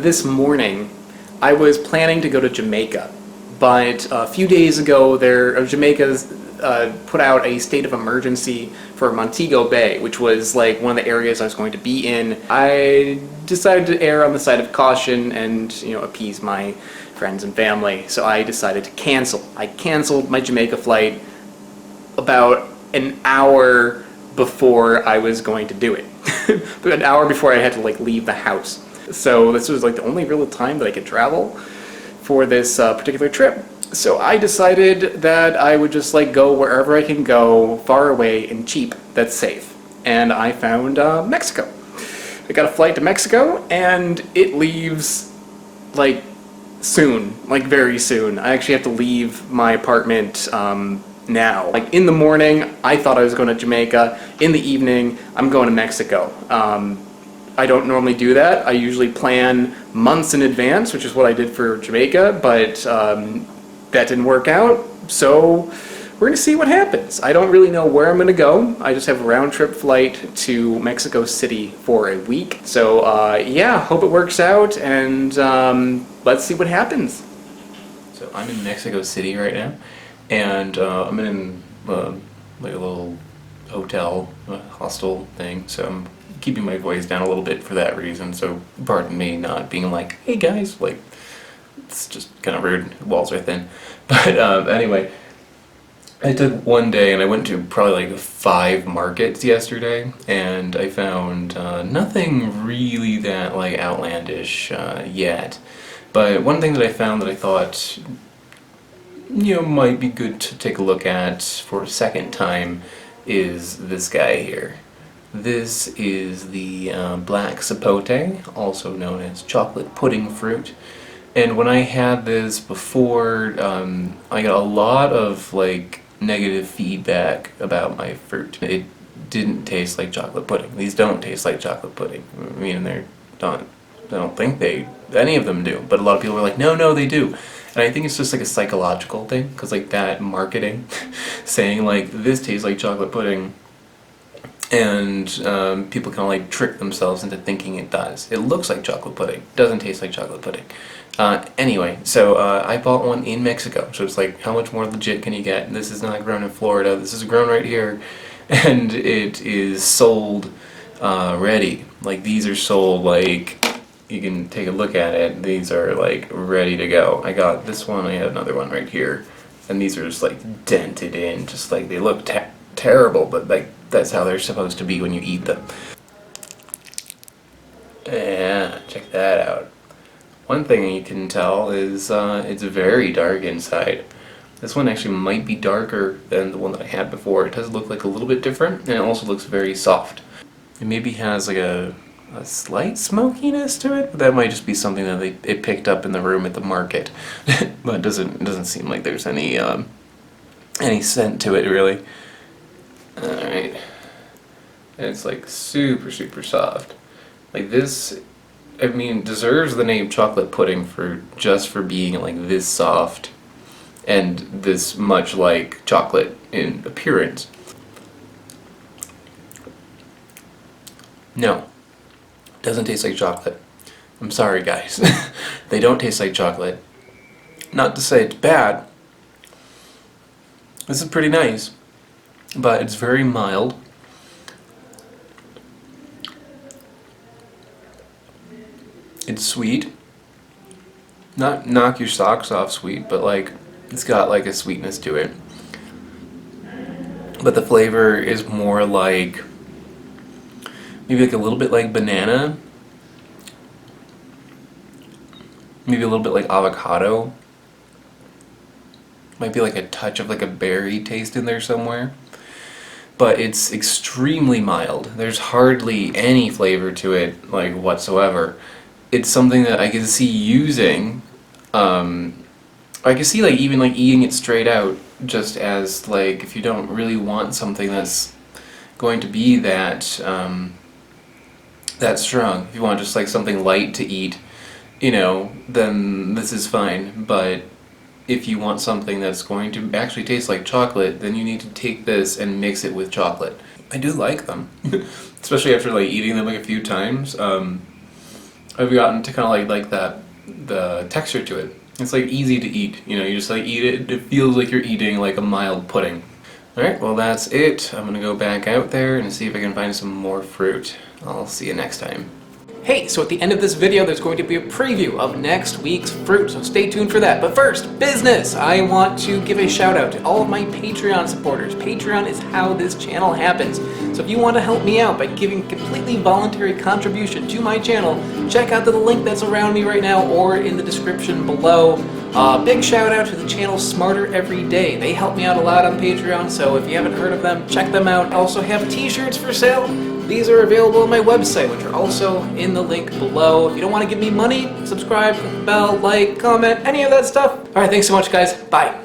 this morning I was planning to go to Jamaica, but a few days ago Jamaica's put out a state of emergency for Montego Bay, which was like one of the areas I was going to be in. I decided to err on the side of caution and, appease my friends and family, so I decided to cancel. I canceled my Jamaica flight about an hour before I was going to do it. An hour before I had to leave the house. So this was the only real time that I could travel for this particular trip. So I decided that I would just go wherever I can go, far away and cheap, that's safe. And I found Mexico. I got a flight to Mexico, and it leaves soon, very soon. I actually have to leave my apartment now. In the morning, I thought I was going to Jamaica. In the evening, I'm going to Mexico. I don't normally do that. I usually plan months in advance, which is what I did for Jamaica, but that didn't work out, so we're going to see what happens. I don't really know where I'm going to go. I just have a round-trip flight to Mexico City for a week. So, yeah, hope it works out, and let's see what happens. So I'm in Mexico City right now, and I'm in a little hotel, hostel thing, so I'm keeping my voice down a little bit for that reason, so pardon me not being hey guys, it's just kind of rude, the walls are thin. But anyway, I took one day and I went to probably 5 markets yesterday, and I found nothing really that outlandish yet. But one thing that I found that I thought might be good to take a look at for a second time is this guy here. This is the black sapote, also known as chocolate pudding fruit. And when I had this before, I got a lot of negative feedback about my fruit. It didn't taste like chocolate pudding. These don't taste like chocolate pudding. I mean, I don't think any of them do, but a lot of people were no, they do. And I think it's just a psychological thing, because that marketing saying this tastes like chocolate pudding, and people kind of trick themselves into thinking it does. It looks like chocolate pudding, doesn't taste like chocolate pudding. Anyway, so I bought one in Mexico, so it's how much more legit can you get? This is not grown in Florida, this is grown right here, and it is sold ready. These are sold, you can take a look at it, these are ready to go. I got this one, I have another one right here, and these are just dented in, just they look terrible, but that's how they're supposed to be when you eat them. Yeah, check that out. One thing you can tell is it's very dark inside. This one actually might be darker than the one that I had before. It does look a little bit different, and it also looks very soft. It maybe has a slight smokiness to it, but that might just be something that it picked up in the room at the market. But it doesn't seem like there's any scent to it really. Alright. And it's super, super soft. This, I mean, deserves the name chocolate pudding just for being this soft and this much like chocolate in appearance. No, doesn't taste like chocolate. I'm sorry guys, they don't taste like chocolate. Not to say it's bad. This is pretty nice, but it's very mild. It's sweet. Not knock your socks off sweet, but it's got a sweetness to it. But the flavor is more maybe a little bit like banana. Maybe a little bit like avocado. Might be a touch of a berry taste in there somewhere. But it's extremely mild. There's hardly any flavor to it whatsoever. It's something that I can see using, I can see even eating it straight out, just as if you don't really want something that's going to be that strong. If you want just something light to eat, then this is fine. But if you want something that's going to actually taste like chocolate, then you need to take this and mix it with chocolate. I do like them, especially after eating them a few times. I've gotten to kind of like that, the texture to it. It's like easy to eat, you know, you just like eat it, it feels like you're eating like a mild pudding. Alright, well that's it. I'm gonna go back out there and see if I can find some more fruit. I'll see you next time. Hey, so at the end of this video, there's going to be a preview of next week's fruit, so stay tuned for that. But first, business! I want to give a shout out to all of my Patreon supporters. Patreon is how this channel happens. So if you want to help me out by giving completely voluntary contribution to my channel, check out the link that's around me right now or in the description below. Big shout out to the channel Smarter Every Day. They help me out a lot on Patreon, so if you haven't heard of them, check them out. I also have t-shirts for sale. These are available on my website, which are also in the link below. If you don't want to give me money, subscribe, click the bell, like, comment, any of that stuff. Alright, thanks so much guys. Bye.